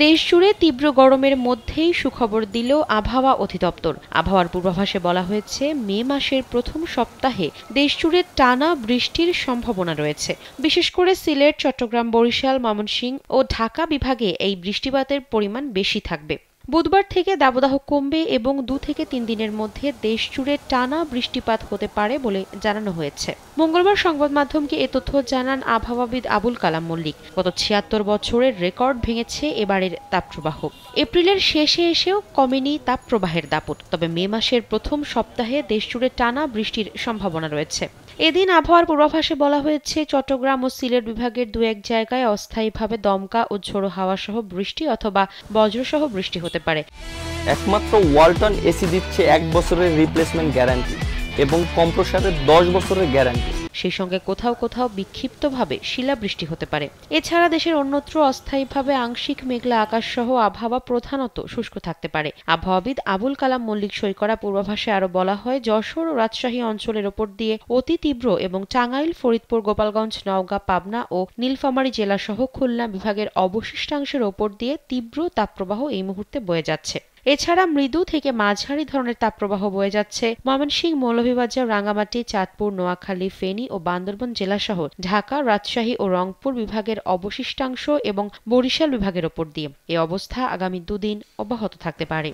দেশজুড়ে তীব্র গরমের মধ্যেই সুখবর দিল আবহাওয়া অধিদপ্তর। আবহাওয়ার পূর্বাভাসে বলা হয়েছে, মে মাসের প্রথম সপ্তাহে দেশজুড়ে টানা বৃষ্টির সম্ভাবনা রয়েছে। বিশেষ করে সিলেট, চট্টগ্রাম, বরিশাল, ময়মনসিংহ ও ঢাকা বিভাগে এই বৃষ্টিপাতের পরিমাণ বেশি থাকবে। বুধবার থেকে দাবদাহ কমবে এবং 2 থেকে 3 দিনের মধ্যে দেশজুড়ে টানা বৃষ্টিপাত হতে পারে বলে জানানো হয়েছে। মঙ্গলবার সংবাদ মাধ্যমকে এ তথ্য জানান আবহাওয়াবিদ আবুল কালাম মল্লিক। গত ৭৬ বছরের রেকর্ড ভেঙেছে এবারের তাপপ্রবাহ। এপ্রিলের শেষে এসেও কমেনি তাপপ্রবাহের দাপট। তবে মে মাসের প্রথম সপ্তাহে দেশজুড়ে টানা বৃষ্টির সম্ভাবনা রয়েছে। এদিন আবহাওয়ার পূর্বাভাসে বলা হয়েছে, চট্টগ্রাম ও সিলেট বিভাগের 2-1 জায়গায় অস্থায়ীভাবে দমকা ও ঝোড়ো হাওয়া সহ বৃষ্টি অথবা বজ্রসহ বৃষ্টি হতে পারে। একমাত্র ওয়ালটন এসি দিচ্ছে 1 বছরের রিপ্লেসমেন্ট গ্যারান্টি এবং কম্প্রেসরের 10 বছরের গ্যারান্টি। সেই সঙ্গে কোথাও কোথাও বিক্ষিপ্তভাবে শিলাবৃষ্টি হতে পারে। এছাড়া দেশের অন্যত্র অস্থায়ীভাবে আংশিক মেঘলা আকাশ সহ আবহাওয়া প্রধানত শুষ্ক থাকতে পারে। আবহাওয়াবিদ আবুল কালাম মল্লিক সই করা পূর্বাভাসে আরো বলা হয়, যশোর ও রাজশাহী অঞ্চলের ওপর দিয়ে অতি তীব্র এবং টাঙ্গাইল, ফরিদপুর, গোপালগঞ্জ, নওগাঁ, পাবনা ও নীলফামারী জেলাসহ খুলনা বিভাগের অবশিষ্টাংশের ওপর দিয়ে তীব্র তাপপ্রবাহ এই মুহূর্তে বয়ে যাচ্ছে। এছাড়া মৃদু থেকে মাঝারি ধরনের তাপপ্রবাহ বয়ে যাচ্ছে ময়মনসিংহ, মৌলভীবাজার, রাঙ্গামাটি, চাঁদপুর, নোয়াখালী, ফেনী ও বান্দরবান জেলাসহ ঢাকা, রাজশাহী ও রংপুর বিভাগের অবশিষ্টাংশ এবং বরিশাল বিভাগের ওপর দিয়ে। এ অবস্থা আগামী 2 দিন অব্যাহত থাকতে পারে।